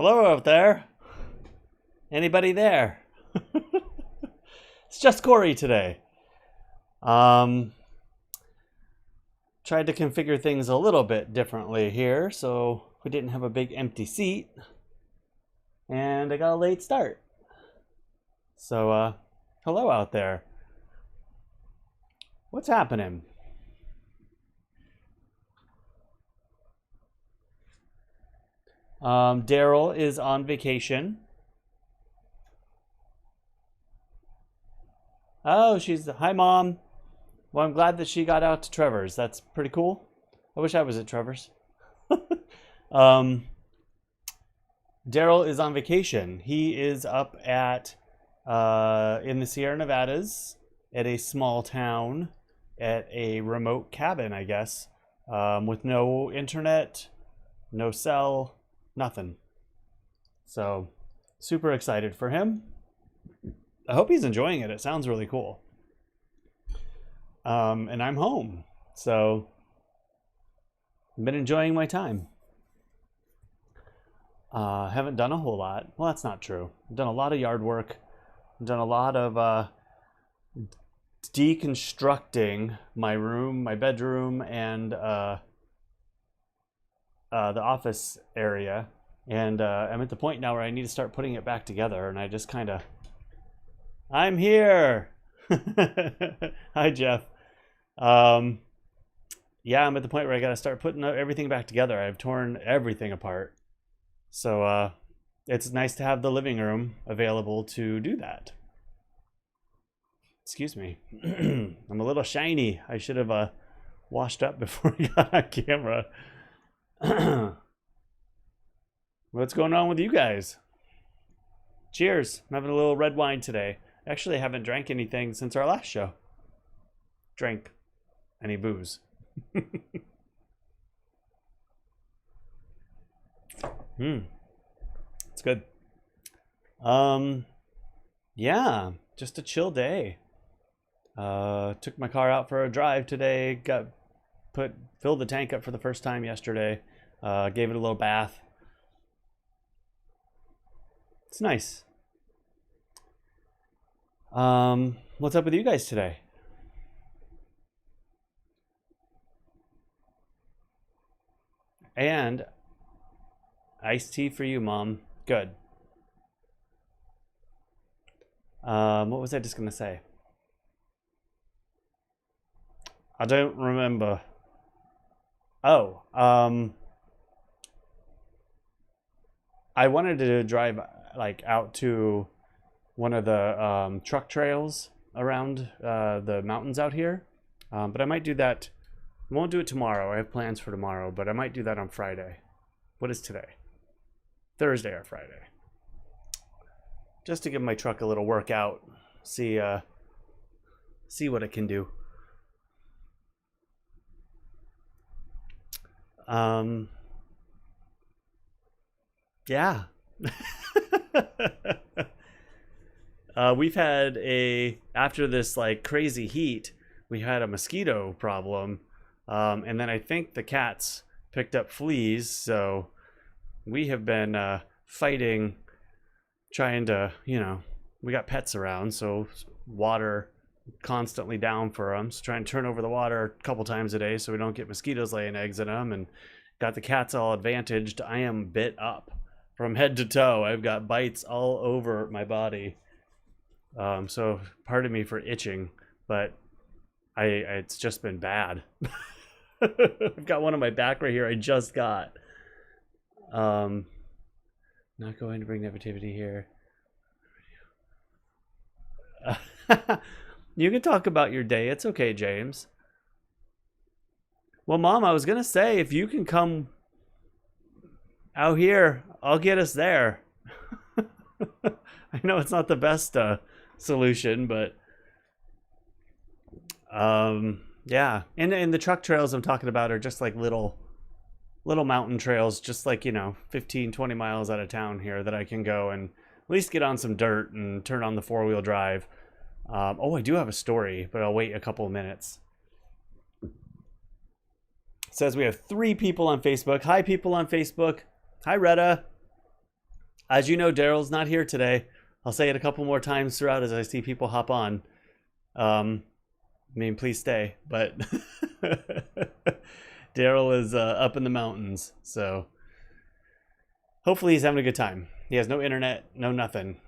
Hello out there. Anybody there? It's just Cory today. Tried to configure things a little bit differently here, so we didn't have a big empty seat. And I got a late start. So, hello out there. What's happening? Derrol is on vacation. Oh, hi, Mom. Well, I'm glad that she got out to Trevor's. That's pretty cool. I wish I was at Trevor's. Derrol is on vacation. He is up at in the Sierra Nevadas at a small town at a remote cabin, I guess, with no internet, no cell, nothing. So, super excited for him. I hope he's enjoying it. It sounds really cool. And I'm home, so I've been enjoying my time. Haven't done a whole lot. Well, that's not true. I've done a lot of yard work. I've done a lot of deconstructing my room, my bedroom, and the office area. And I'm at the point now where I need to start putting it back together, and I just kind of... I'm here! Hi, Jeff. Yeah, I'm at the point where I got to start putting everything back together. I've torn everything apart. So, it's nice to have the living room available to do that. Excuse me. I'm a little shiny. I should have washed up before I got on camera. What's going on with you guys? Cheers. I'm having a little red wine today. Actually, I haven't drank anything since our last show. Drank any booze. It's good. Yeah, just a chill day. Took my car out for a drive today. Filled the tank up for the first time yesterday. Gave it a little bath. It's nice. What's up with you guys today? And iced tea for you, Mom. Good. What was I just gonna say? I don't remember. Oh, I wanted to drive out to one of the truck trails around the mountains out here, but I might do that. I won't do it tomorrow. I have plans for tomorrow, but I might do that on Friday. What is today? Thursday or Friday. Just to give my truck a little workout. See what it can do. Yeah. We've had after this crazy heat, we had a mosquito problem. And then I think the cats picked up fleas, so we have been fighting, trying to, we got pets around, so water constantly down for them. So trying to turn over the water a couple times a day so we don't get mosquitoes laying eggs in them, and got the cats all advantaged. I am bit up from head to toe. I've got bites all over my body. So pardon me for itching, but it's just been bad. I've got one on my back right here I just got. Not going to bring negativity here. You can talk about your day. It's okay, James. Well, Mom, I was going to say, if you can come out here, I'll get us there. I know it's not the best solution, but yeah. And the truck trails I'm talking about are just little mountain trails, just 15, 20 miles out of town here that I can go and at least get on some dirt and turn on the 4-wheel drive. Oh, I do have a story, but I'll wait a couple of minutes. It says we have 3 people on Facebook. Hi, people on Facebook. Hi, Retta. As you know, Daryl's not here today. I'll say it a couple more times throughout as I see people hop on. I mean, please stay, but Derrol is up in the mountains, so hopefully he's having a good time. He has no internet, no nothing.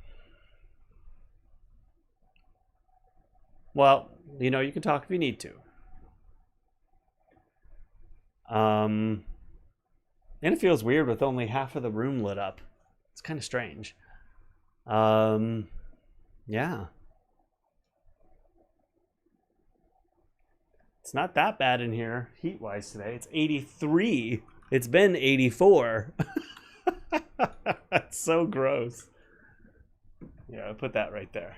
Well, you know, you can talk if you need to. And it feels weird with only half of the room lit up. It's kind of strange. Yeah. It's not that bad in here heat-wise today. It's 83. It's been 84. That's so gross. Yeah, I'll put that right there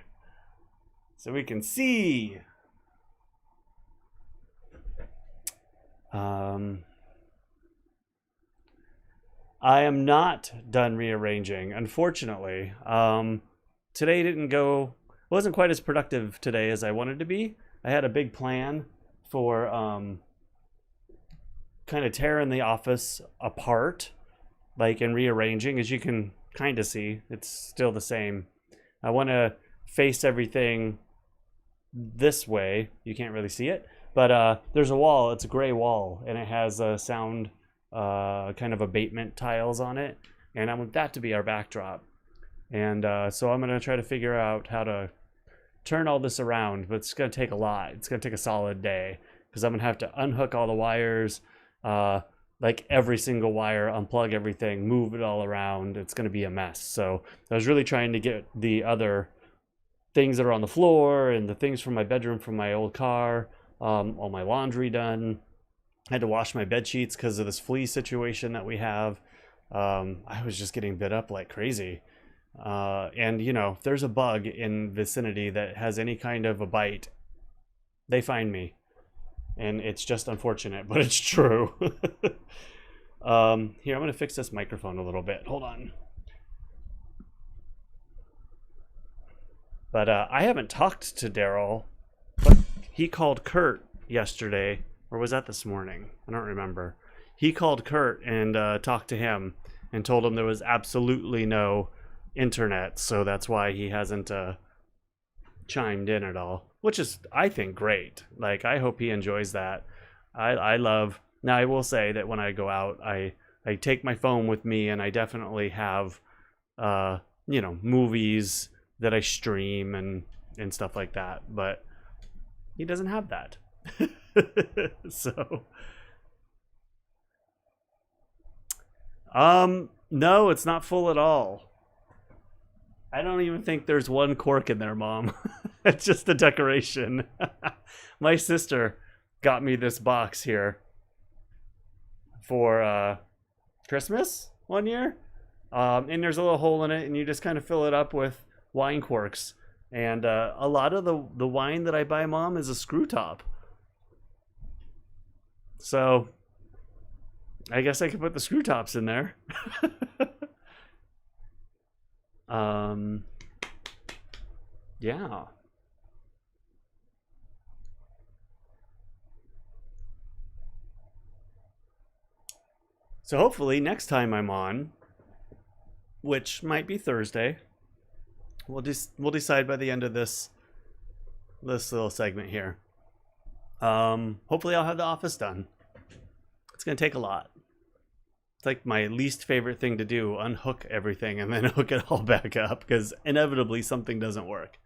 so we can see. I am not done rearranging, unfortunately. Today wasn't quite as productive today as I wanted to be. I had a big plan for kind of tearing the office apart, like, and rearranging. As you can kind of see, it's still the same. I want to face everything this way. You can't really see it, but there's a wall. It's a gray wall, and it has a sound kind of abatement tiles on it, and I want that to be our backdrop. And so I'm gonna try to figure out how to turn all this around, but it's gonna take a lot. It's gonna take a solid day because I'm gonna have to unhook all the wires, like every single wire, unplug everything, move it all around. It's gonna be a mess. So I was really trying to get the other things that are on the floor and the things from my bedroom from my old car, all my laundry done. I had to wash my bed sheets because of this flea situation that we have. I was just getting bit up like crazy. And you know, if there's a bug in vicinity that has any kind of a bite, they find me. And it's just unfortunate, but it's true. Here, I'm going to fix this microphone a little bit. Hold on. But I haven't talked to Derrol, but he called Kurt yesterday. Or was that this morning? I don't remember. He called Kurt and talked to him and told him there was absolutely no internet. So that's why he hasn't chimed in at all. Which is, I think, great. Like, I hope he enjoys that. I love... Now, I will say that when I go out, I take my phone with me, and I definitely have, you know, movies that I stream and stuff like that. But he doesn't have that. So no, it's not full at all. I don't even think there's one cork in there, Mom. It's just a decoration. My sister got me this box here for Christmas one year, and there's a little hole in it, and you just kind of fill it up with wine corks. And a lot of the wine that I buy, Mom, is a screw top. So I guess I could put the screw tops in there. Yeah. So hopefully next time I'm on, which might be Thursday, we'll decide by the end of this little segment here. Hopefully I'll have the office done. It's gonna take a lot. It's like my least favorite thing to do, unhook everything and then hook it all back up, because inevitably something doesn't work.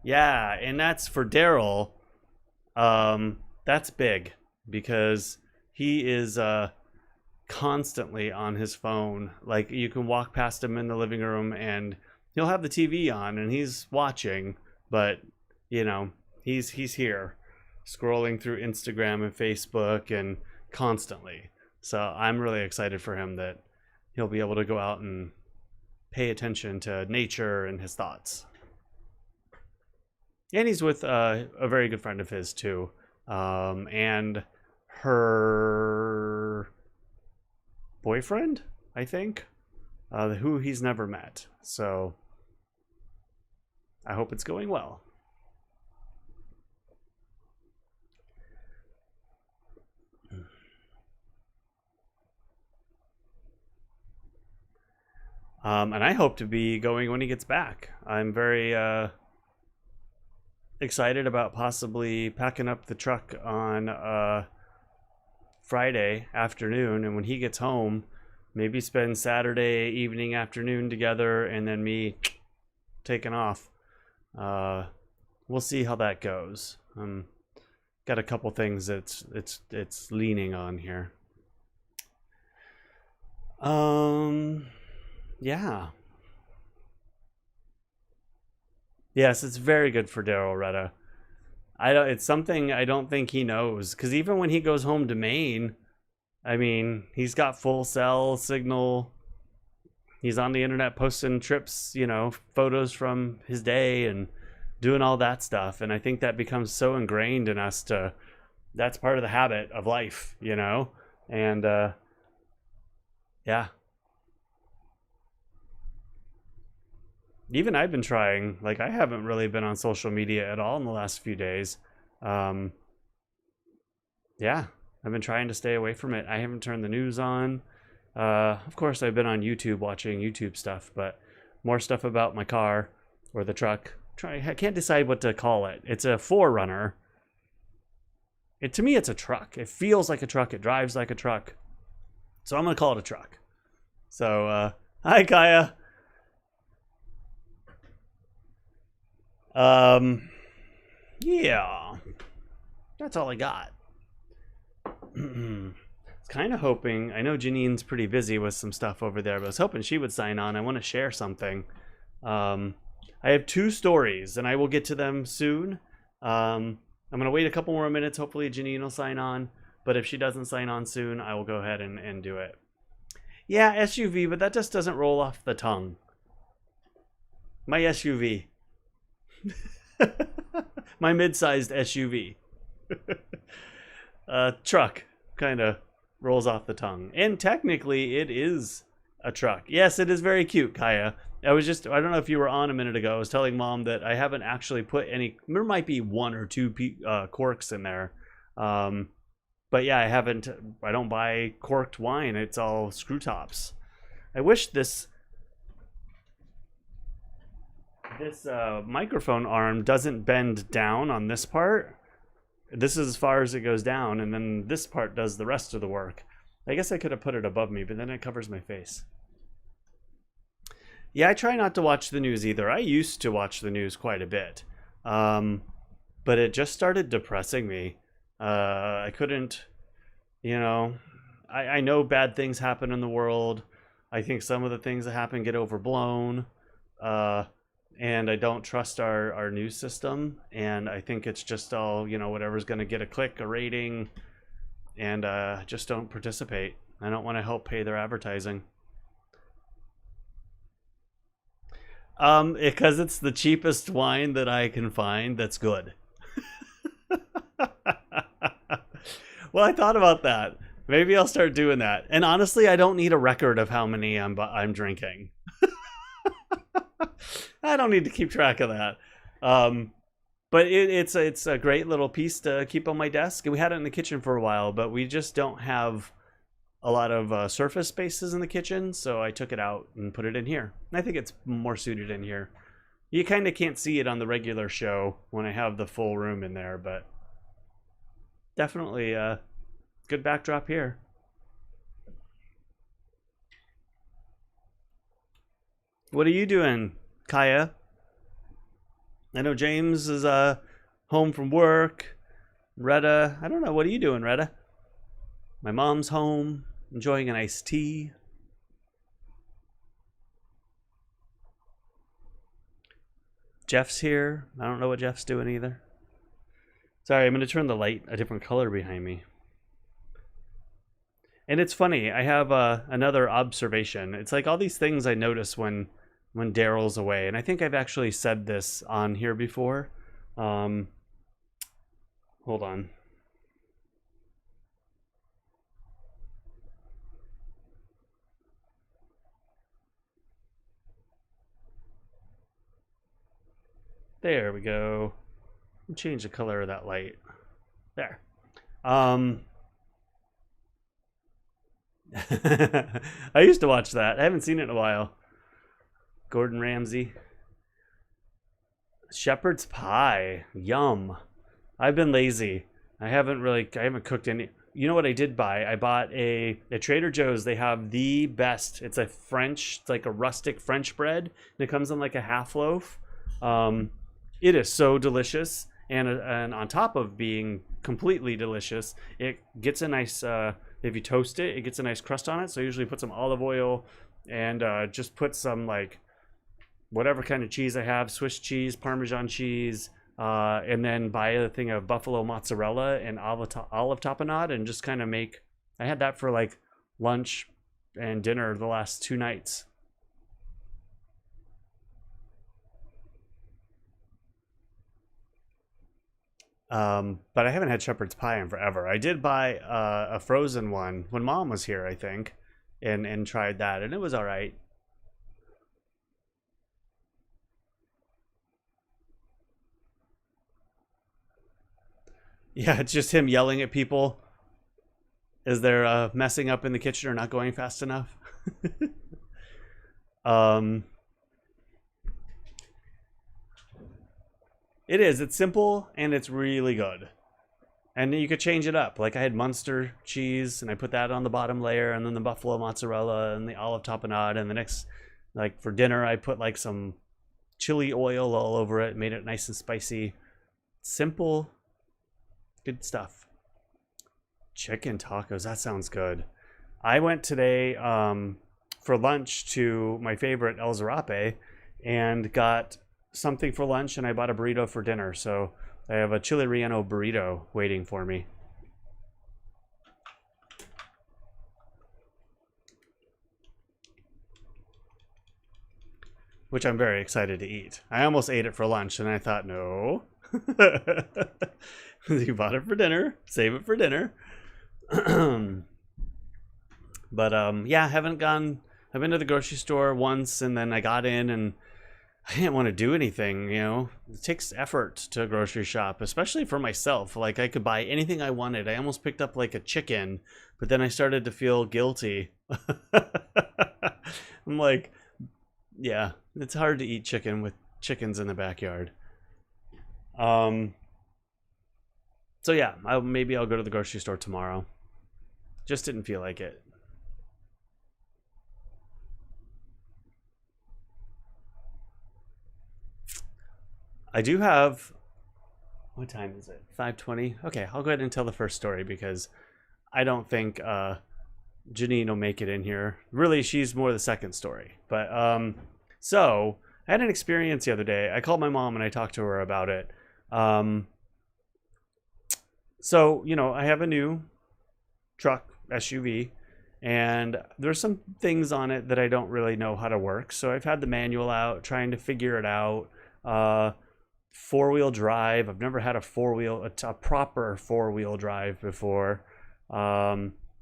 Yeah, and that's for Derrol. That's big because he is constantly on his phone. Like, you can walk past him in the living room and he'll have the TV on and he's watching, but you know, he's here scrolling through Instagram and Facebook and constantly. So I'm really excited for him that he'll be able to go out and pay attention to nature and his thoughts. And he's with a very good friend of his too, and her boyfriend, I think, who he's never met. So I hope it's going well. And I hope to be going when he gets back. I'm very excited about possibly packing up the truck on Friday afternoon, and when he gets home, maybe spend Saturday evening, afternoon together, and then me taking off. We'll see how that goes. Got a couple things it's leaning on here. Yeah. Yes, it's very good for Derrol, Retta. It's something I don't think he knows, because even when he goes home to Maine, I mean, he's got full cell signal. He's on the internet posting trips, photos from his day and doing all that stuff. And I think that becomes so ingrained in us that's part of the habit of life, And yeah. Even I've been trying, I haven't really been on social media at all in the last few days. Yeah, I've been trying to stay away from it. I haven't turned the news on. Of course, I've been on YouTube watching YouTube stuff, but more stuff about my car or the truck. I can't decide what to call it. It's a 4Runner. To me, it's a truck. It feels like a truck. It drives like a truck. So I'm going to call it a truck. So, hi, Kaya. Yeah. That's all I got. Kind of hoping, I know Janine's pretty busy with some stuff over there, but I was hoping she would sign on. I want to share something. I have 2 stories, and I will get to them soon. I'm going to wait a couple more minutes. Hopefully Janine will sign on, but if she doesn't sign on soon, I will go ahead and do it. Yeah, SUV, but that just doesn't roll off the tongue. My SUV. My mid-sized SUV. Truck kind of rolls off the tongue, and technically it is a truck. Yes, it is very cute, Kaya. I don't know if you were on a minute ago. I was telling Mom that I haven't actually put any, there might be 1 or 2 corks in there, but yeah, I don't buy corked wine. It's all screw tops. I wish this microphone arm doesn't bend down on this part. This is as far as it goes down, and then this part does the rest of the work. I guess I could have put it above me, but then it covers my face. Yeah, I try not to watch the news either. I used to watch the news quite a bit, but it just started depressing me. I couldn't, I know bad things happen in the world. I think some of the things that happen get overblown. And I don't trust our news system, and I think it's just all, whatever's going to get a click, a rating, and just don't participate. I don't want to help pay their advertising. Because it's the cheapest wine that I can find that's good. Well, I thought about that. Maybe I'll start doing that. And honestly, I don't need a record of how many I'm drinking. I don't need to keep track of that. But it's a great little piece to keep on my desk. We had it in the kitchen for a while, but we just don't have a lot of surface spaces in the kitchen, so I took it out and put it in here. I think it's more suited in here. You kind of can't see it on the regular show when I have the full room in there, but definitely a good backdrop here. What are you doing, Kaya? I know James is home from work. Retta, I don't know. What are you doing, Retta? My mom's home, enjoying an iced tea. Jeff's here. I don't know what Jeff's doing either. Sorry, I'm going to turn the light a different color behind me. And it's funny, I have another observation. It's like all these things I notice when Derrol's away. And I think I've actually said this on here before. Hold on. There we go. Change the color of that light. There. I used to watch that. I haven't seen it in a while. Gordon Ramsay. Shepherd's pie. Yum. I've been lazy. I haven't cooked any. You know what I did buy? I bought at Trader Joe's. They have the best. It's it's like a rustic French bread, and it comes in like a half loaf. It is so delicious, and on top of being completely delicious, it gets a nice. If you toast it, it gets a nice crust on it. So I usually put some olive oil, and just put some like whatever kind of cheese I have, Swiss cheese, Parmesan cheese. And then buy a thing of buffalo mozzarella and olive tapenade, and just kind of make. I had that for like lunch and dinner the last 2 nights. But I haven't had shepherd's pie in forever. I did buy a frozen one when Mom was here, I think, and tried that, and it was all right. Yeah, it's just him yelling at people as they're messing up in the kitchen or not going fast enough. um, it is. It's simple and it's really good. And you could change it up. Like I had Munster cheese and I put that on the bottom layer, and then the buffalo mozzarella and the olive tapenade. And the next, like for dinner, I put like some chili oil all over it, made it nice and spicy. Simple, good stuff. Chicken tacos. That sounds good. I went today for lunch to my favorite El Zarape and got something for lunch, and I bought a burrito for dinner. So I have a chile relleno burrito waiting for me. Which I'm very excited to eat. I almost ate it for lunch, and I thought, no. You bought it for dinner. Save it for dinner. But yeah, I've been to the grocery store once, and then I got in and I didn't want to do anything, It takes effort to grocery shop, especially for myself. Like I could buy anything I wanted. I almost picked up like a chicken, but then I started to feel guilty. I'm like, yeah, it's hard to eat chicken with chickens in the backyard. Um so yeah, maybe I'll go to the grocery store tomorrow. Just didn't feel like it. I do have. What time is it? 5:20. Okay, I'll go ahead and tell the first story because I don't think Janine will make it in here. Really, she's more the second story. But so I had an experience the other day. I called my mom and I talked to her about it. Um, so I have a new truck SUV, and there's some things on it that I don't really know how to work. So I've had the manual out, trying to figure it out. Uh, 4-wheel drive. I've never had a proper 4-wheel drive before.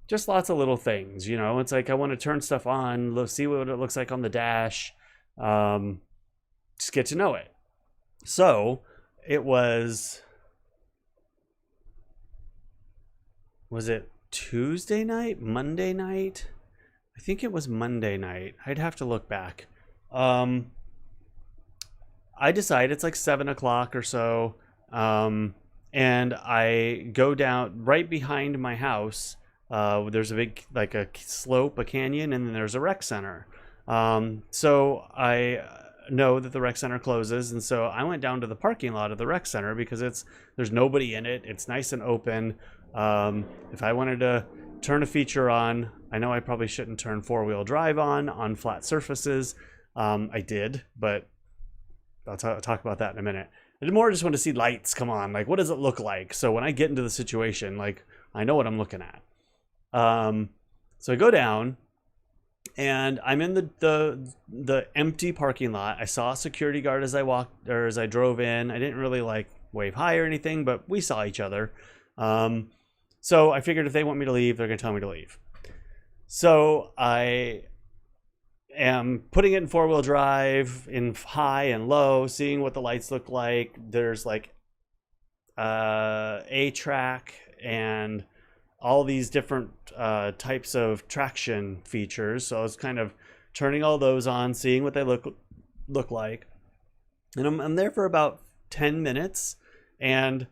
Just lots of little things, It's like I want to turn stuff on, see what it looks like on the dash, just get to know it. So it was it Tuesday night, Monday night? I think it was Monday night. I'd have to look back. I decide it's like 7 o'clock or so, and I go down right behind my house. There's a big, like a slope, a canyon, and then there's a rec center. So I know that the rec center closes, and so I went down to the parking lot of the rec center because there's nobody in it. It's nice and open. If I wanted to turn a feature on, I know I probably shouldn't turn 4-wheel drive on flat surfaces. I did, but I'll talk about that in a minute. I more just want to see lights come on. Like, what does it look like? So when I get into the situation, like, I know what I'm looking at. So I go down, and I'm in the empty parking lot. I saw a security guard as I walked, or as I drove in. I didn't really like wave hi or anything, but we saw each other. So I figured if they want me to leave, they're gonna tell me to leave. So I am putting it in 4-wheel drive, in high and low, seeing what the lights look like. There's like a track and all these different types of traction features. So I was kind of turning all those on, seeing what they look look like. And I'm there for about 10 minutes. And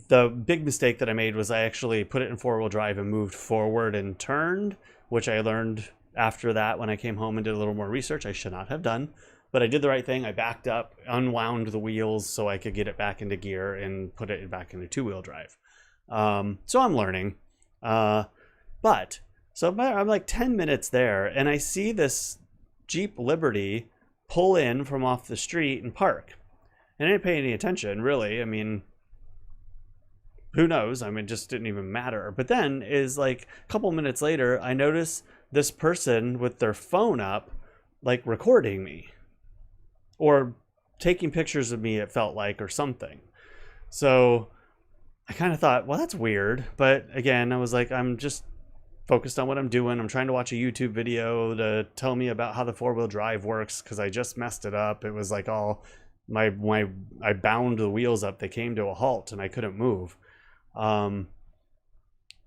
the big mistake that I made was I actually put it in 4-wheel drive and moved forward and turned, which I learned after that when I came home and did a little more research I should not have done. But I did the right thing. I backed up, unwound the wheels so I could get it back into gear and put it back into 2-wheel drive. So I'm learning. But so I'm like 10 minutes there, and I see this Jeep Liberty pull in from off the street and park. And I didn't pay any attention, really. I mean, who knows? I mean, it just didn't even matter. But then is like a couple minutes later, I notice this person with their phone up, like recording me or taking pictures of me, it felt like, or something. So I kind of thought, well, that's weird. But again, I was like, I'm just focused on what I'm doing. I'm trying to watch a YouTube video to tell me about how the 4-wheel drive works, because I just messed it up. It was like all I bound the wheels up, they came to a halt and I couldn't move.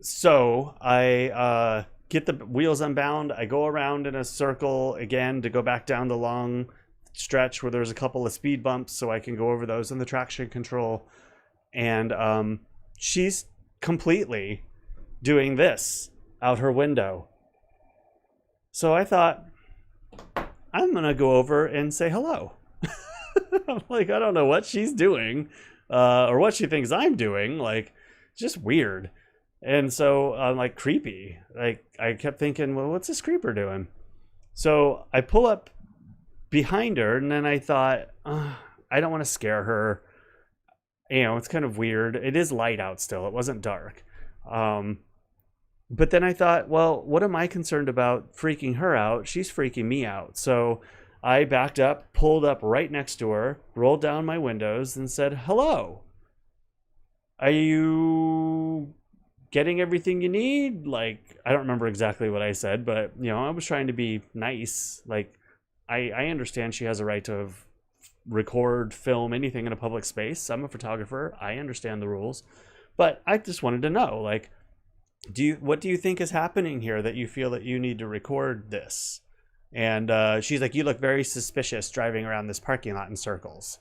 So I get the wheels unbound. I go around in a circle again to go back down the long stretch where there's a couple of speed bumps so I can go over those in the traction control. And she's completely doing this out her window. So I thought, I'm gonna go over and say hello. I'm like, I don't know what she's doing, or what she thinks I'm doing. Like, just weird. And so I'm like, creepy. Like, I kept thinking, well, what's this creeper doing? So I pull up behind her, and then I thought, I don't want to scare her. You know, it's kind of weird. It is light out still. It wasn't dark. But then I thought, well, what am I concerned about freaking her out? She's freaking me out. So I backed up, pulled up right next to her, rolled down my windows, and said, hello. Are you getting everything you need? Like, I don't remember exactly what I said, but, you know, I was trying to be nice. Like, I understand she has a right to record, film, anything in a public space. I'm a photographer. I understand the rules. But I just wanted to know, like, what do you think is happening here that you feel that you need to record this? And she's like, you look very suspicious driving around this parking lot in circles.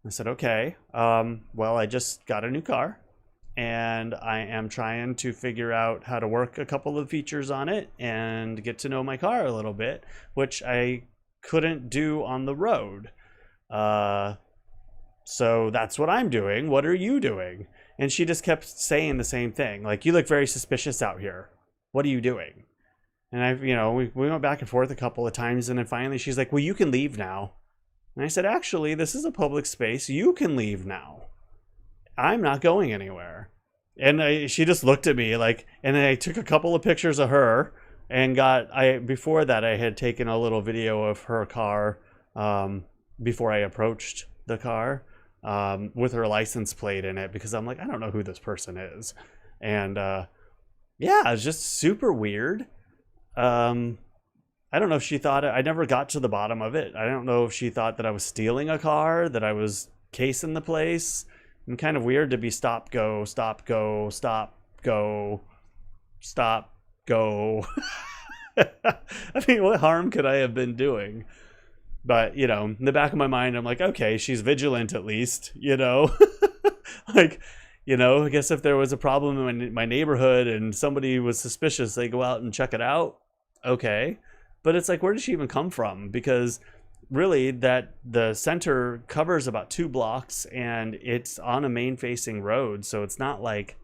I said, okay, well, I just got a new car and I am trying to figure out how to work a couple of features on it and get to know my car a little bit, which I couldn't do on the road. So that's what I'm doing. What are you doing? And she just kept saying the same thing. Like, you look very suspicious out here. What are you doing? And we went back and forth a couple of times. And then finally she's like, well, you can leave now. And I said, actually, this is a public space. You can leave now. I'm not going anywhere. And she just looked at me like, and then I took a couple of pictures of her and before that, I had taken a little video of her car, before I approached the car, with her license plate in it, because I'm like, I don't know who this person is. And, yeah, it was just super weird. I don't know if she thought I never got to the bottom of it. I don't know if she thought that I was stealing a car, that I was casing the place. And kind of weird to be stop, go, stop, go, stop, go, stop, go. I mean, what harm could I have been doing? But, in the back of my mind, I'm like, okay, she's vigilant at least, like, I guess if there was a problem in my neighborhood and somebody was suspicious, they go out and check it out. Okay. But it's like, where did she even come from? Because really the center covers about 2 blocks and it's on a main facing road. So it's not like,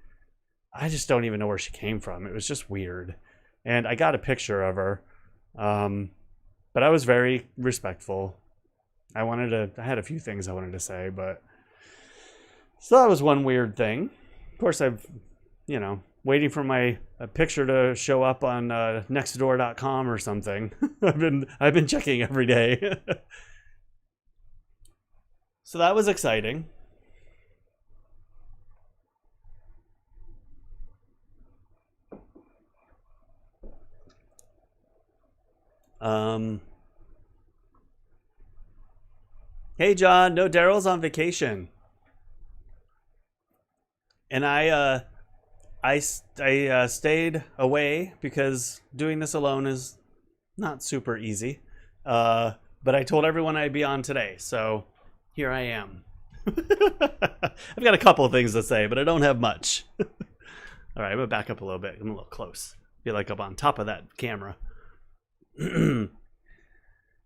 I just don't even know where she came from. It was just weird. And I got a picture of her. But I was very respectful. I had a few things I wanted to say, but so that was one weird thing. Of course, I've, waiting for my picture to show up on nextdoor.com or something. I've been checking every day. So that was exciting. Hey John, no, Derrol's on vacation. And I stayed away because doing this alone is not super easy. But But I told everyone I'd be on today, so here I am. I've got a couple of things to say, but I don't have much. All right, I'm gonna back up a little bit. I'm a little close. Feel like I'm on top of that camera.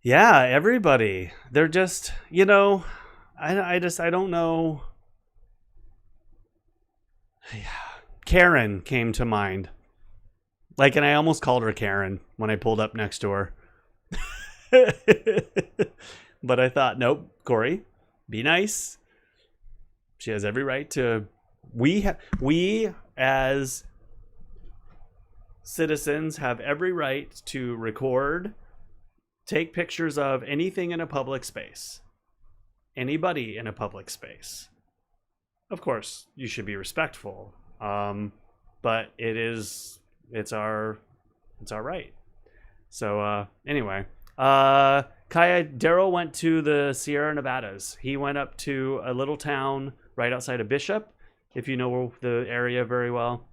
Yeah, everybody. They're just, I don't know. Karen came to mind. And I almost called her Karen when I pulled up next to her. But I thought, nope, Cory, be nice. She has every right to. We as citizens have every right to record, take pictures of anything in a public space, anybody in a public space. Of course, you should be respectful, but it's our right. So anyway, Derrol went to the Sierra Nevadas. He went up to a little town right outside of Bishop, if you know the area very well.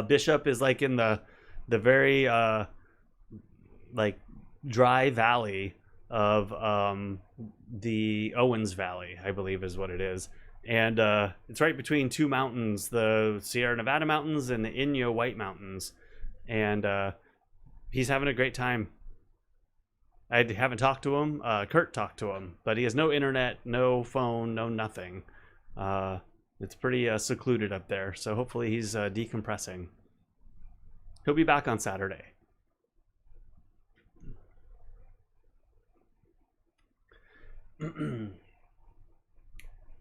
Bishop is in the very dry valley of the Owens Valley, I believe is what it is. And it's right between two mountains, the Sierra Nevada mountains and the Inyo White Mountains. And he's having a great time. I haven't talked to him. Kurt talked to him, but he has no internet, no phone, no nothing. It's pretty secluded up there, so hopefully he's decompressing. He'll be back on Saturday.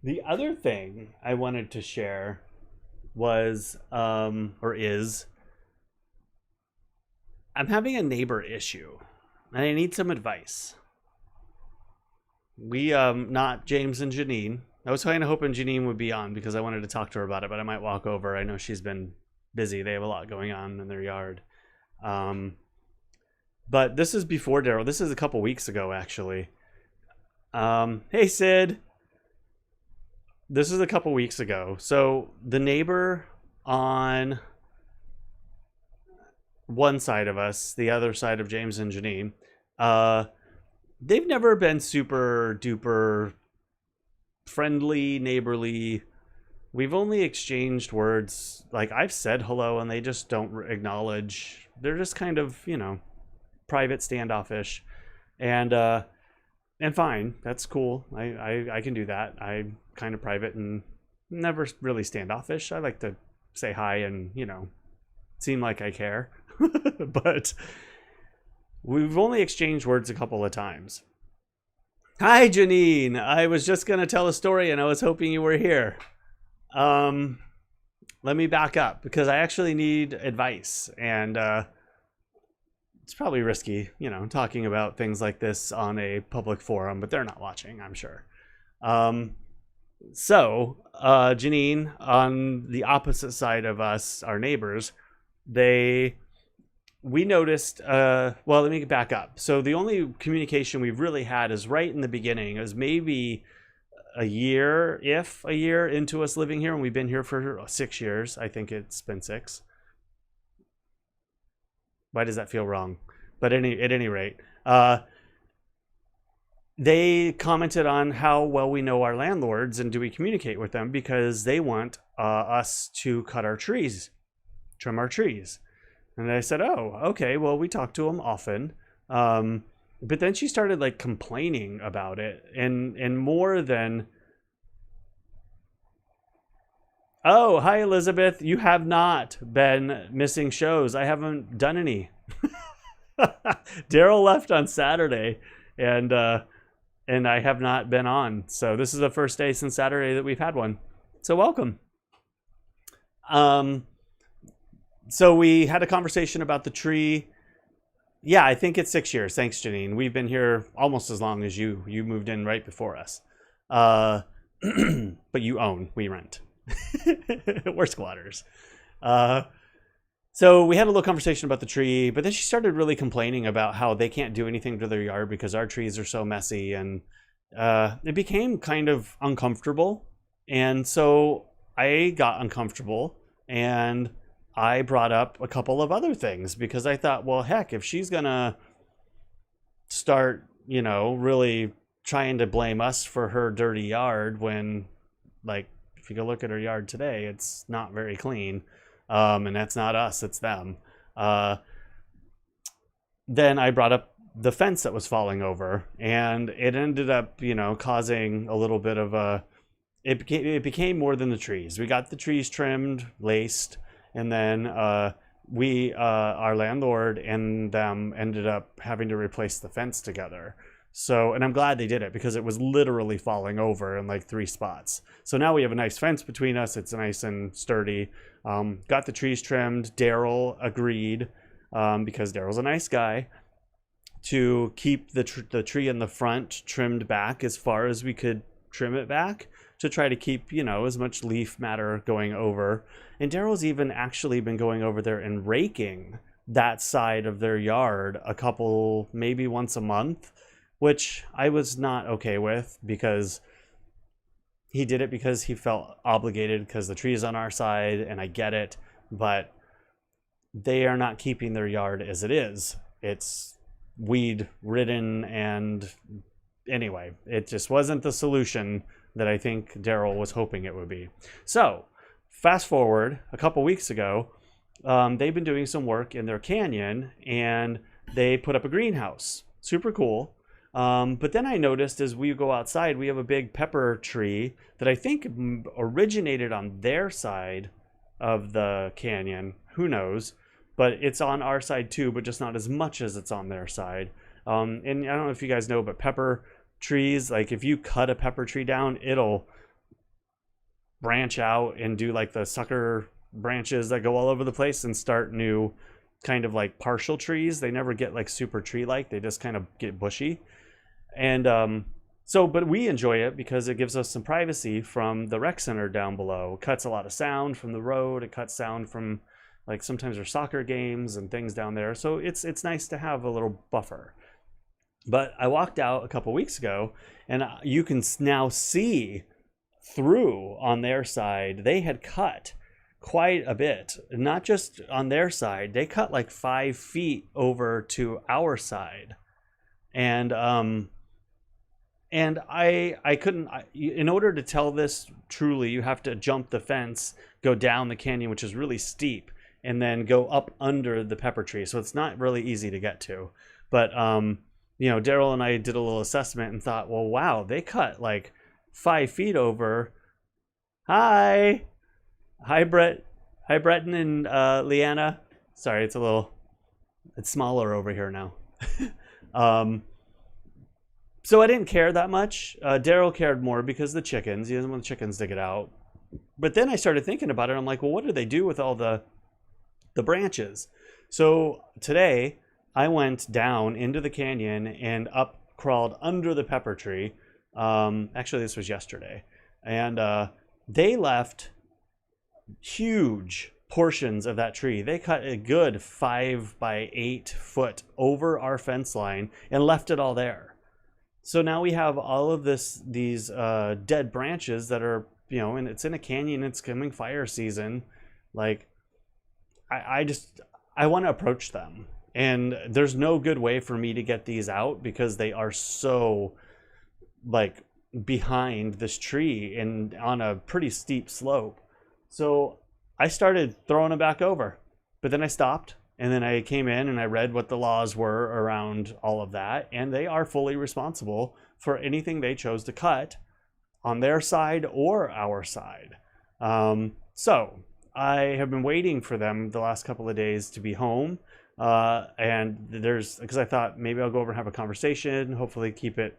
The other thing I wanted to share was, or is, I'm having a neighbor issue, and I need some advice. We, not James and Janine. I was kind of hoping Janine would be on because I wanted to talk to her about it, but I might walk over. I know she's been busy. They have a lot going on in their yard. But this is before Derrol. This is a couple weeks ago, actually. Hey, Sid. This is a couple weeks ago. So the neighbor on one side of us, the other side of James and Janine, they've never been super duper friendly, neighborly. We've only exchanged words. I've said hello and they just don't acknowledge. They're just kind of, private, standoffish. And fine, that's cool. I can do that. I'm kind of private and never really standoffish. I like to say hi and, seem like I care. But we've only exchanged words a couple of times. Hi, Janine. I was just going to tell a story and I was hoping you were here. Let me back up because I actually need advice. And it's probably risky, talking about things like this on a public forum, but they're not watching, I'm sure. So Janine, on the opposite side of us, our neighbors, we noticed, well, let me back up. So the only communication we've really had is right in the beginning. It was maybe a year into us living here, and we've been here for 6 years. I think it's been 6. Why does that feel wrong? But at any rate, they commented on how well we know our landlords and do we communicate with them because they want us to cut our trees, trim our trees. And I said, oh, okay, well, we talk to them often. But then she started complaining about it and more than, oh, hi, Elizabeth. You have not been missing shows. I haven't done any. Derrol left on Saturday and I have not been on. So this is the first day since Saturday that we've had one. So welcome. So we had a conversation about the tree. Yeah, I think it's 6 years. Thanks, Janine. We've been here almost as long as you. You moved in right before us. But you own, we rent. We're squatters. So we had a little conversation about the tree, but then she started really complaining about how they can't do anything to their yard because our trees are so messy. And it became kind of uncomfortable. And so I got uncomfortable and I brought up a couple of other things because I thought, well, heck, if she's going to start really trying to blame us for her dirty yard when, like, if you go look at her yard today, it's not very clean. And that's not us, it's them. Then I brought up the fence that was falling over, and it ended up, causing a little bit of a. It became more than the trees. We got the trees trimmed, laced, and then our landlord and them ended up having to replace the fence together. So, and I'm glad they did it because it was literally falling over in like 3 spots. So now we have a nice fence between us. It's nice and sturdy. Got the trees trimmed. Derrol agreed, because Daryl's a nice guy, to keep the tree in the front trimmed back as far as we could trim it back, to try to keep, as much leaf matter going over. And Daryl's even actually been going over there and raking that side of their yard maybe once a month, which I was not okay with, because he did it because he felt obligated because the tree is on our side, and I get it, but they are not keeping their yard as it is. It's weed ridden, and anyway, it just wasn't the solution that I think Derrol was hoping it would be. So fast forward a couple weeks ago, they've been doing some work in their canyon, and they put up a greenhouse. Super cool. But then I noticed as we go outside, we have a big pepper tree that I think originated on their side of the canyon. Who knows? But it's on our side too, but just not as much as it's on their side. And I don't know if you guys know, but pepper trees, like if you cut a pepper tree down, it'll branch out and do like the sucker branches that go all over the place and start new kind of like partial trees. They never get like super tree-like. They just kind of get bushy. And but we enjoy it because it gives us some privacy from the rec center down below. It cuts a lot of sound from the road. It cuts sound from, like, sometimes there's soccer games and things down there. So it's nice to have a little buffer. But I walked out a couple weeks ago, and you can now see through on their side. They had cut quite a bit, not just on their side. They cut like 5 feet over to our side, and I couldn't. In order to tell this truly, you have to jump the fence, go down the canyon, which is really steep, and then go up under the pepper tree. So it's not really easy to get to, but Derrol and I did a little assessment and thought, well, wow, they cut like 5 feet over. Hi, Brett. Hi, Breton and Leanna. Sorry, it's smaller over here now. So I didn't care that much. Derrol cared more because the chickens. He doesn't want the chickens to get out. But then I started thinking about it. I'm like, well, what do they do with all the branches? So today I went down into the canyon and crawled under the pepper tree. Actually, this was yesterday. And they left huge portions of that tree. They cut a good 5 by 8 foot over our fence line and left it all there. So now we have all of these dead branches that are, and it's in a canyon. It's coming fire season. Like, I want to approach them. And there's no good way for me to get these out because they are so, like, behind this tree and on a pretty steep slope. So I started throwing them back over, but then I stopped, and then I came in and I read what the laws were around all of that, and they are fully responsible for anything they chose to cut on their side or our side. So I have been waiting for them the last couple of days to be home. Because I thought maybe I'll go over and have a conversation, hopefully keep it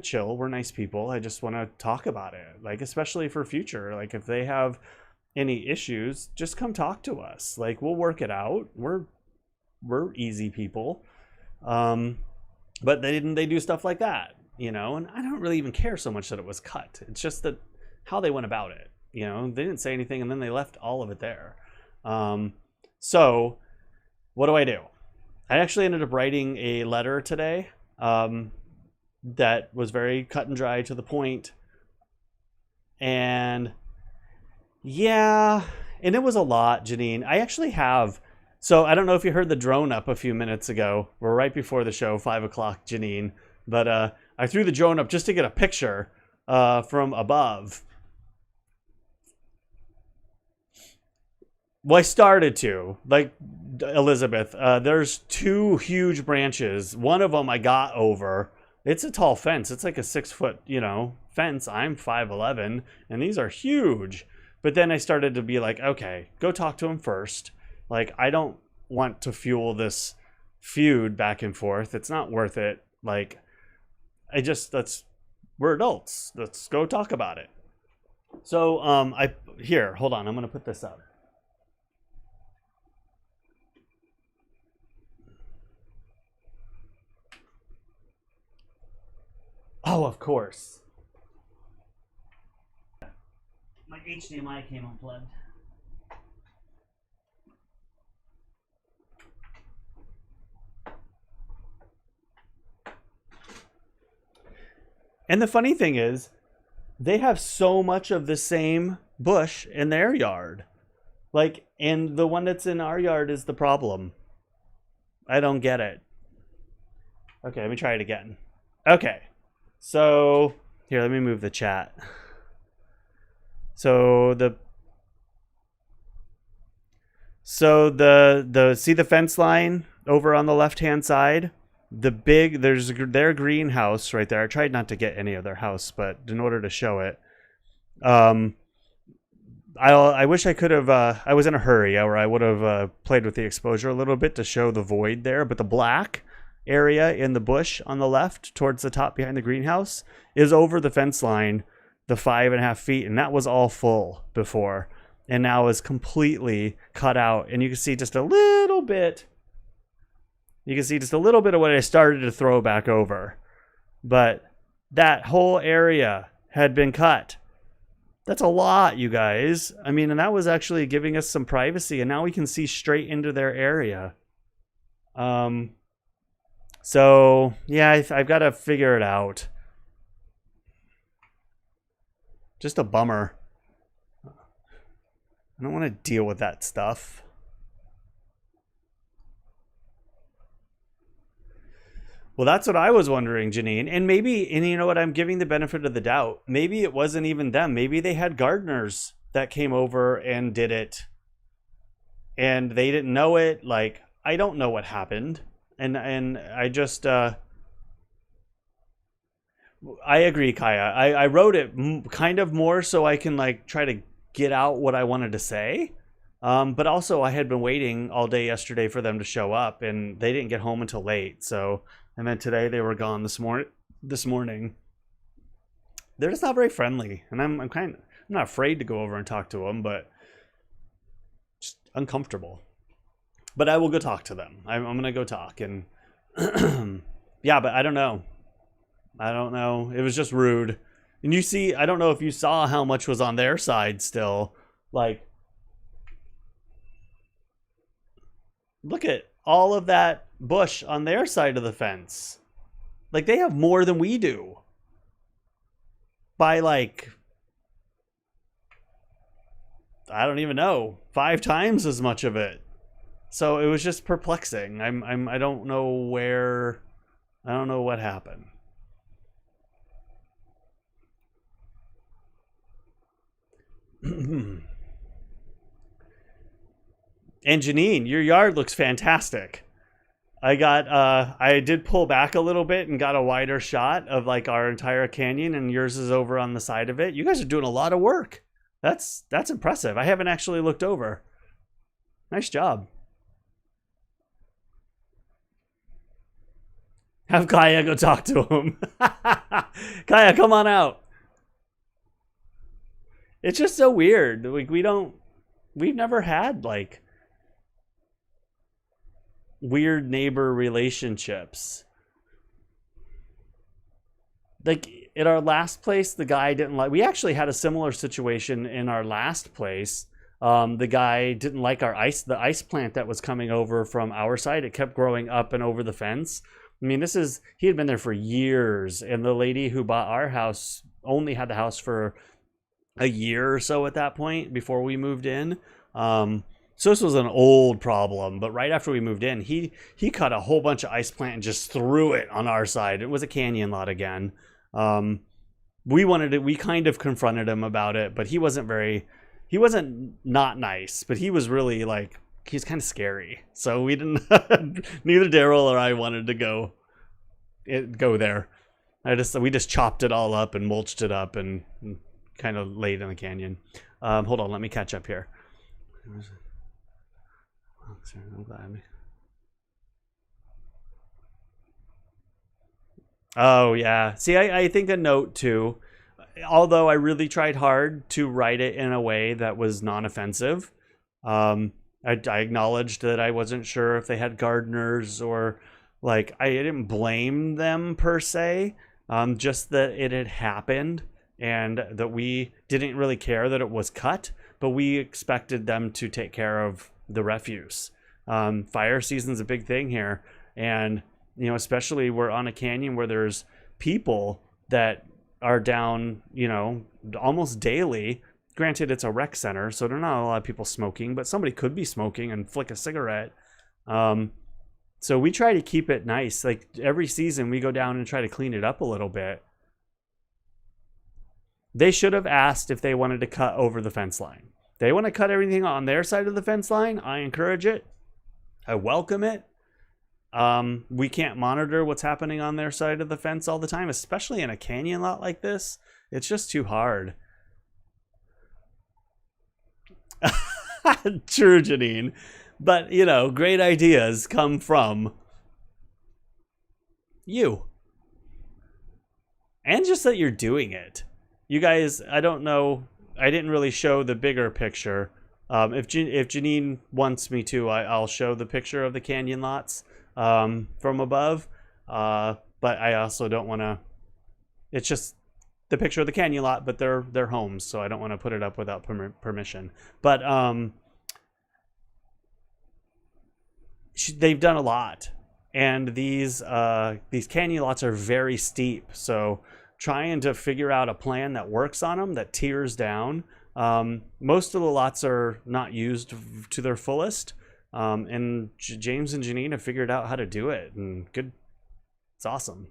chill. We're nice people. I just want to talk about it, like, especially for future. Like, if they have any issues, just come talk to us. Like, we'll work it out. We're easy people. But they do stuff like that, and I don't really even care so much that it was cut. It's just that how they went about it. They didn't say anything, and then they left all of it there. So what do? I actually ended up writing a letter today that was very cut and dry, to the point. And yeah, and it was a lot, Janine. I actually have So I don't know if you heard the drone up a few minutes ago. We're right before the show, 5 o'clock, Janine. But I threw the drone up just to get a picture from above. Well, I started to. Like, Elizabeth, there's 2 huge branches. One of them I got over. It's a tall fence. It's like a 6-foot, fence. I'm 5'11", and these are huge. But then I started to be like, okay, go talk to him first. Like, I don't want to fuel this feud back and forth. It's not worth it. Like, we're adults. Let's go talk about it. So, hold on. I'm going to put this up. Oh, of course. My HDMI came unplugged. And the funny thing is, they have so much of the same bush in their yard. Like, and the one that's in our yard is the problem. I don't get it. Okay, let me try it again. Okay. So, here, let me move the chat. So the see the fence line over on the left-hand side? There's their greenhouse right there. I tried not to get any of their house, but in order to show it, I wish I could have. I was in a hurry, or I would have played with the exposure a little bit to show the void there. But the black area in the bush on the left, towards the top behind the greenhouse, is over the fence line, the 5.5 feet, and that was all full before, and now is completely cut out. And you can see just a little bit. You can see just a little bit of what I started to throw back over, but that whole area had been cut. That's a lot, you guys. I mean, and that was actually giving us some privacy, and now we can see straight into their area. So yeah, I've got to figure it out. Just a bummer. I don't want to deal with that stuff. Well, that's what I was wondering, Janine. And you know what? I'm giving the benefit of the doubt. Maybe it wasn't even them. Maybe they had gardeners that came over and did it, and they didn't know it. Like, I don't know what happened. And I just, I agree, Kaya. I wrote it kind of more so I can like try to get out what I wanted to say. But also I had been waiting all day yesterday for them to show up, and they didn't get home until late. So, and then today they were gone this morning. They're just not very friendly, and I'm not afraid to go over and talk to them, but just uncomfortable. But I will go talk to them. I'm going to go talk, and yeah, but I don't know. It was just rude. And you see, I don't know if you saw how much was on their side still. Like, look at all of that bush on their side of the fence. Like, they have more than we do. By like, I don't even know, 5 times as much of it. So it was just perplexing. I don't know what happened. And Janine, your yard looks fantastic. I did pull back a little bit and got a wider shot of like our entire canyon, and yours is over on the side of it. You guys are doing a lot of work. That's impressive. I haven't actually looked over. Nice job. Have Kaya go talk to him. Kaya, come on out. It's just so weird. Like, we've never had like weird neighbor relationships. Like, in our last place, the guy didn't like, we actually had a similar situation in our last place. The guy didn't like the ice plant that was coming over from our side. It kept growing up and over the fence. I mean, he had been there for years, and the lady who bought our house only had the house for a year or so at that point before we moved in. So So this was an old problem, but right after we moved in, he cut a whole bunch of ice plant and just threw it on our side. It was a canyon lot again. We kind of confronted him about it, but he wasn't not nice, but he was really like, he's kind of scary. So we didn't, neither Derrol or I wanted to go there. We just chopped it all up and mulched it up and kind of laid in the canyon. Hold on, let me catch up here. Oh yeah. See, I think a note too. Although I really tried hard to write it in a way that was non-offensive. I acknowledged that I wasn't sure if they had gardeners or like I didn't blame them per se. Just that it had happened and that we didn't really care that it was cut, but we expected them to take care of the refuse. Fire season's a big thing here, and you know, especially we're on a canyon where there's people that are down, you know, almost daily. Granted, it's a rec center, so there are not a lot of people smoking, but somebody could be smoking and flick a cigarette. So we try to keep it nice. Like every season we go down and try to clean it up a little bit. They should have asked if they wanted to cut over the fence line. They want to cut everything on their side of the fence line. I encourage it. I welcome it. We can't monitor what's happening on their side of the fence all the time, especially in a canyon lot like this. It's just too hard. True, Janine. But, you know, great ideas come from you. And just that you're doing it. You guys, I don't know. I didn't really show the bigger picture. If Janine wants me to, I'll show the picture of the canyon lots from above. But I also don't want to. It's just the picture of the canyon lot, but they're homes, so I don't want to put it up without permission. But they've done a lot, and these canyon lots are very steep. So trying to figure out a plan that works on them, that tears down. Most of the lots are not used to their fullest, and James and Janine have figured out how to do it, and good. It's awesome.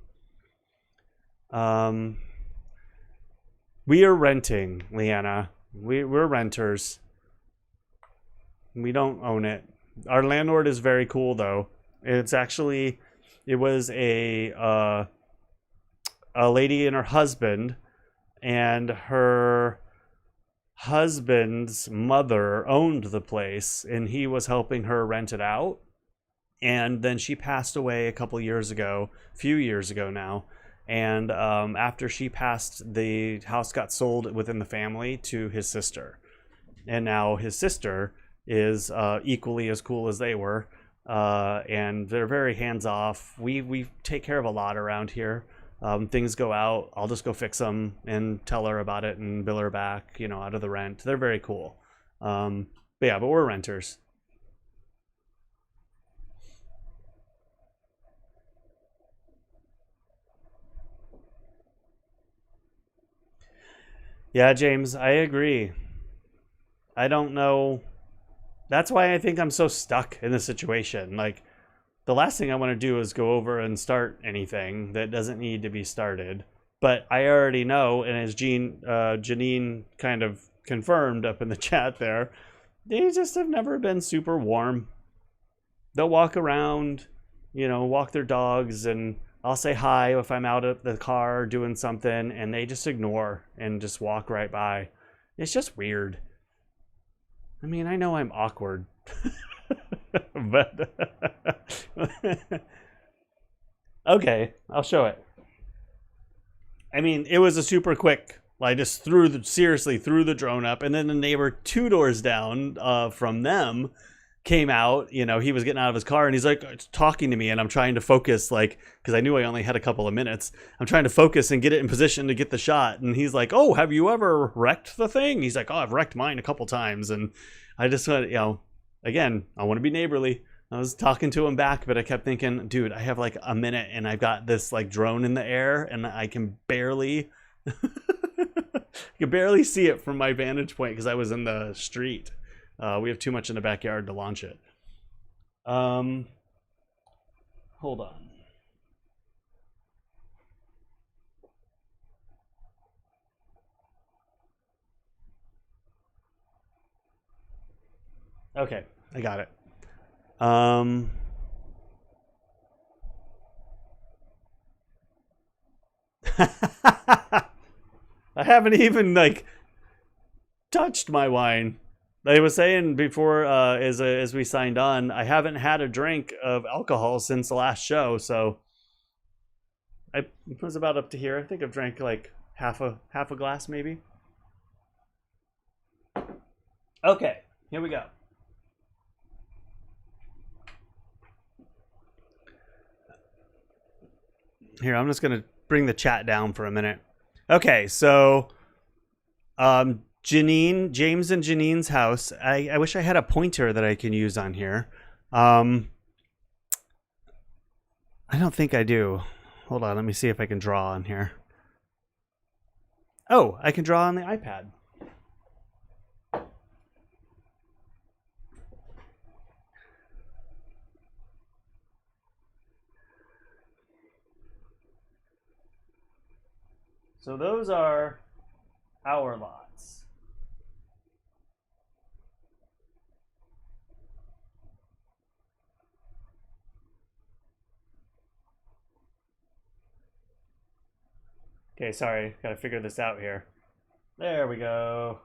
We are renting, Leanna. We're renters. We don't own it. Our landlord is very cool, though. It was a lady and her husband, and her husband's mother owned the place, and he was helping her rent it out. And then she passed away a few years ago now. And after she passed, the house got sold within the family to his sister. And now his sister is equally as cool as they were. And they're very hands-off. We take care of a lot around here. Things go out, I'll just go fix them and tell her about it and bill her back, you know, out of the rent. They're very cool. But we're renters. Yeah, James, I agree. I don't know. That's why I think I'm so stuck in this situation. Like, the last thing I want to do is go over and start anything that doesn't need to be started. But I already know, and as Janine kind of confirmed up in the chat there, they just have never been super warm. They'll walk around, you know, walk their dogs, and I'll say hi if I'm out of the car doing something, and they just ignore and just walk right by. It's just weird. I mean, I know I'm awkward. But okay, I'll show it. I mean, it was a super quick. I just seriously threw the drone up, and then the neighbor 2 doors down from them came out. You know, he was getting out of his car, and he's like talking to me, and I'm trying to focus, like, because I knew I only had a couple of minutes. I'm trying to focus and get it in position to get the shot, and he's like, "Oh, have you ever wrecked the thing?" He's like, "Oh, I've wrecked mine a couple times," and I just went, you know, again, I want to be neighborly. I was talking to him back, but I kept thinking, dude, I have like a minute, and I've got this like drone in the air, and I can barely, I can barely see it from my vantage point because I was in the street. We have too much in the backyard to launch it. Hold on. Okay, I got it. I haven't even like touched my wine. I was saying before, as we signed on, I haven't had a drink of alcohol since the last show, so I was about up to here. I think I've drank like half a glass, maybe. Okay, here we go. Here, I'm just gonna bring the chat down for a minute. Okay, so Janine, James and Janine's house. I wish I had a pointer that I can use on here. I don't think I do. Hold on, let me see if I can draw on here. Oh, I can draw on the iPad. So those are our lots. Okay, sorry, gotta figure this out here. There we go.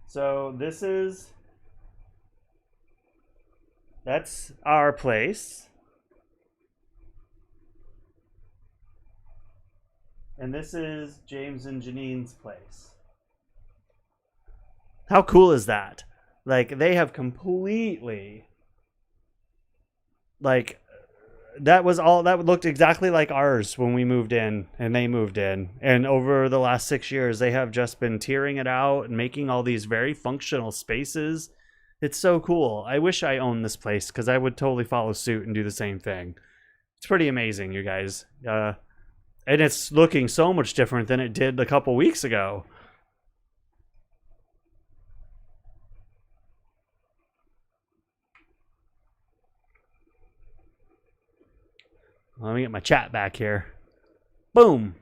So that's our place. And this is James and Janine's place. How cool is that? Like, they have completely, like, that looked exactly like ours when we moved in and they moved in. And over the last 6 years, they have just been tearing it out and making all these very functional spaces. It's so cool. I wish I owned this place because I would totally follow suit and do the same thing. It's pretty amazing, you guys. And it's looking so much different than it did a couple weeks ago. Let me get my chat back here. Boom.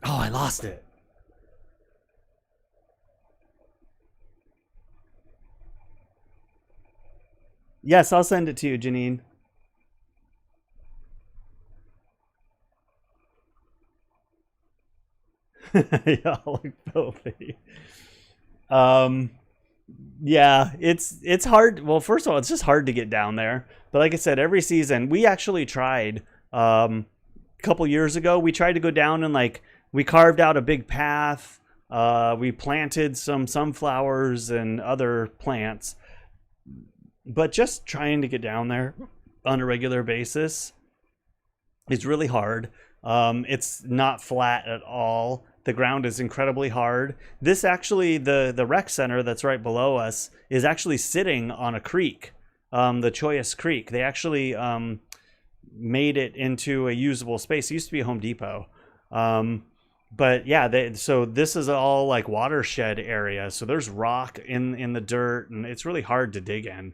Oh, I lost it. Yes, I'll send it to you, Janine. Y'all look filthy. Yeah, it's hard. Well, first of all, it's just hard to get down there. But like I said, every season we actually tried. A couple years ago, we tried to go down and like we carved out a big path. We planted some sunflowers and other plants, but just trying to get down there on a regular basis is really hard. It's not flat at all. The ground is incredibly hard. This actually, the rec center that's right below us is actually sitting on a creek, the Choyas Creek. They actually made it into a usable space. It used to be a Home Depot. But yeah, so this is all like watershed area. So there's rock in the dirt, and it's really hard to dig in.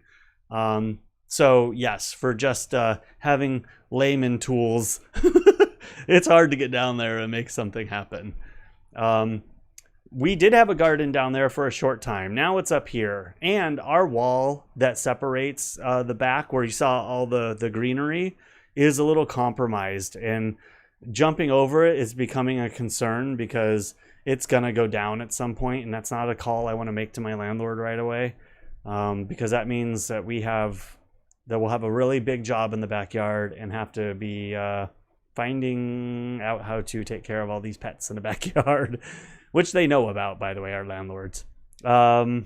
So yes, for just having layman tools, it's hard to get down there and make something happen. We did have a garden down there for a short time. Now it's up here, and our wall that separates the back where you saw all the greenery is a little compromised, and jumping over it is becoming a concern because it's gonna go down at some point, and that's not a call I want to make to my landlord right away, because that means that we'll have a really big job in the backyard and have to be finding out how to take care of all these pets in the backyard, which they know about, by the way, our landlords. Oh,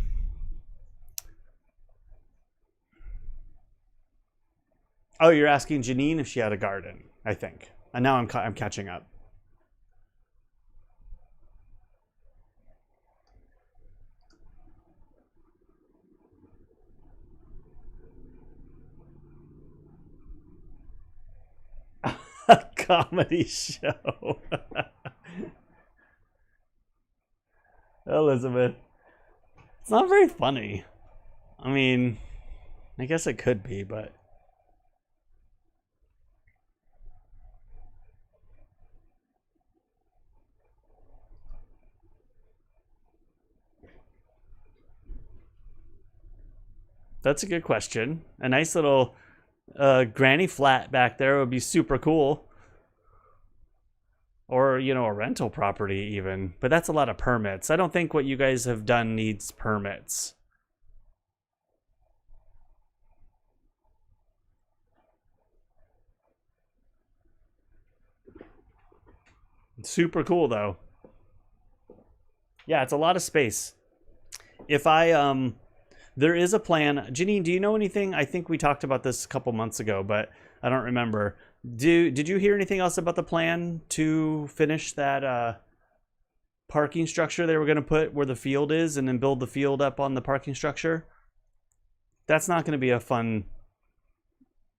you're asking Janine if she had a garden, I think. And now I'm catching up. comedy show. Elizabeth. It's not very funny. I mean, I guess it could be, but... That's a good question. A nice little granny flat back there would be super cool. Or, you know, a rental property even. But that's a lot of permits. I don't think what you guys have done needs permits. Super cool, though. Yeah, it's a lot of space. If I, there is a plan. Janine, do you know anything? I think we talked about this a couple months ago, but I don't remember. Did you hear anything else about the plan to finish that parking structure they were going to put where the field is and then build the field up on the parking structure? That's not going to be a fun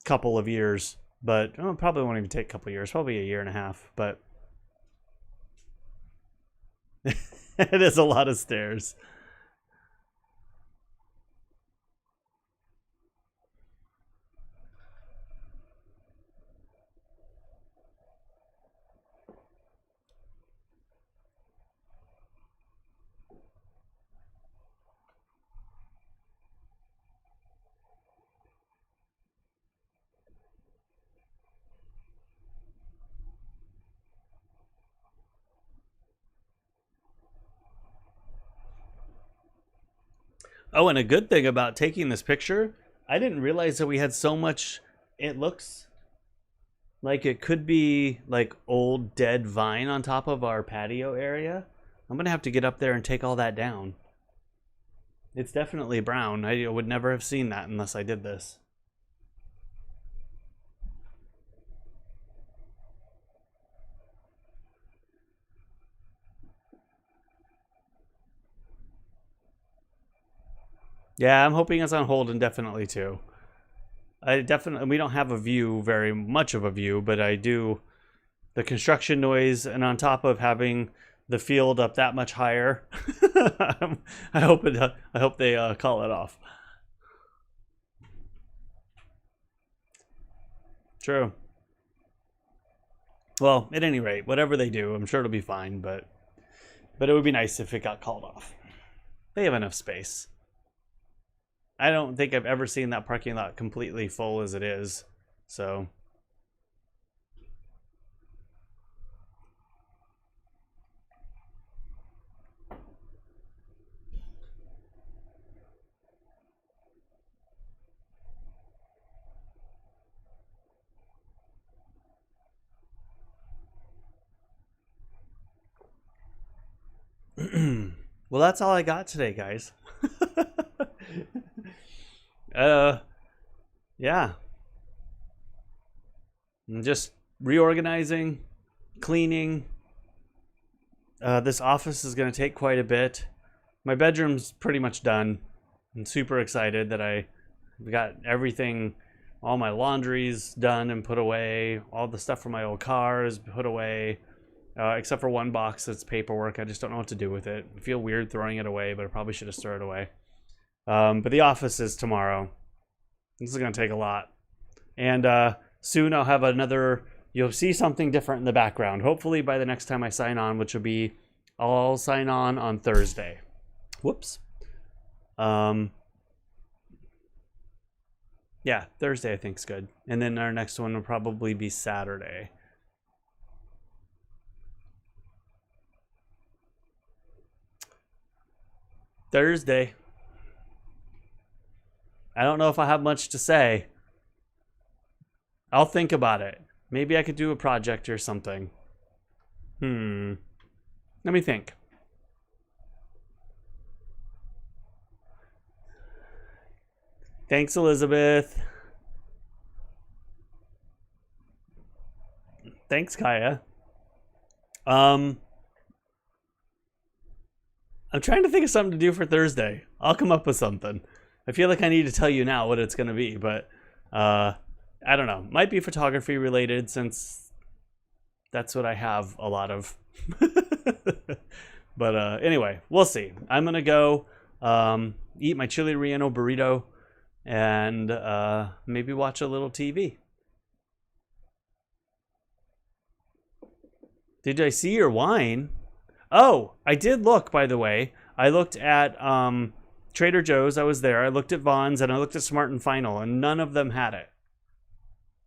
couple of years, but probably won't even take a couple of years, probably a year and a half, but it is a lot of stairs. Oh, and a good thing about taking this picture, I didn't realize that we had so much. It looks like it could be like old dead vine on top of our patio area. I'm going to have to get up there and take all that down. It's definitely brown. I would never have seen that unless I did this. Yeah, I'm hoping it's on hold indefinitely too. We don't have a view, very much of a view, but I do the construction noise, and on top of having the field up that much higher, I hope they call it off. True. Well, at any rate, whatever they do, I'm sure it'll be fine, but it would be nice if it got called off. They have enough space. I don't think I've ever seen that parking lot completely full as it is. So. Well, that's all I got today, guys. Yeah. I'm just reorganizing, cleaning. This office is going to take quite a bit. My bedroom's pretty much done. I'm super excited that I got everything, all my laundry's done and put away. All the stuff from my old car is put away, except for one box that's paperwork. I just don't know what to do with it. I feel weird throwing it away, but I probably should have thrown it away. But the office is tomorrow. This is going to take a lot. And soon I'll have another... You'll see something different in the background. Hopefully by the next time I sign on, which will be... I'll sign on Thursday. Whoops. Yeah, Thursday I think's good. And then our next one will probably be Saturday. Thursday. I don't know if I have much to say. I'll think about it. Maybe I could do a project or something. Let me think. Thanks, Elizabeth. Thanks, Kaya. I'm trying to think of something to do for Thursday. I'll come up with something. I feel like I need to tell you now what it's going to be, but I don't know. Might be photography related since That's what I have a lot of. But anyway, we'll see. I'm gonna go eat my chili relleno burrito and maybe watch a little TV. Did I see your wine? Oh, I did look, by the way. I looked at Trader Joe's. I was there. I looked at Vaughn's and I looked at Smart and Final, and none of them had it.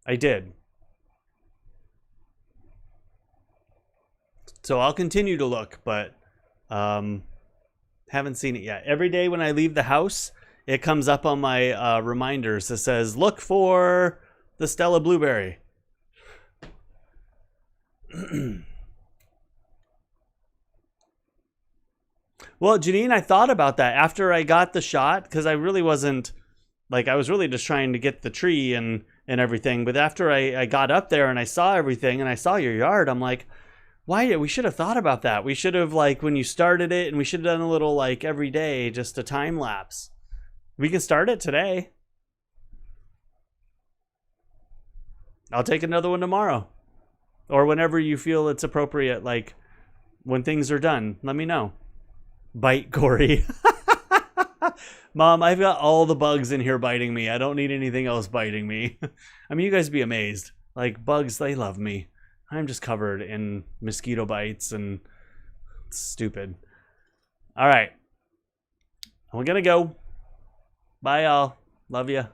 I did. So I'll continue to look, but haven't seen it yet. Every day when I leave the house, it comes up on my reminders that says, look for the Stella Blueberry. Well, Janine, I thought about that after I got the shot, because I really wasn't, like, I was really just trying to get the tree and everything. But after I got up there and I saw everything and I saw your yard, I'm like, why? We should have thought about that. We should have, like, when you started it, and we should have done a little, like, every day, just a time lapse. We can start it today. I'll take another one tomorrow. Or whenever you feel it's appropriate, like, when things are done, let me know. Bite Cory. Mom, I've got all the bugs in here biting me. I don't need anything else biting me. I mean, you guys be amazed. Like, bugs, they love me. I'm just covered in mosquito bites and it's stupid. All right. We're going to go. Bye, y'all. Love ya.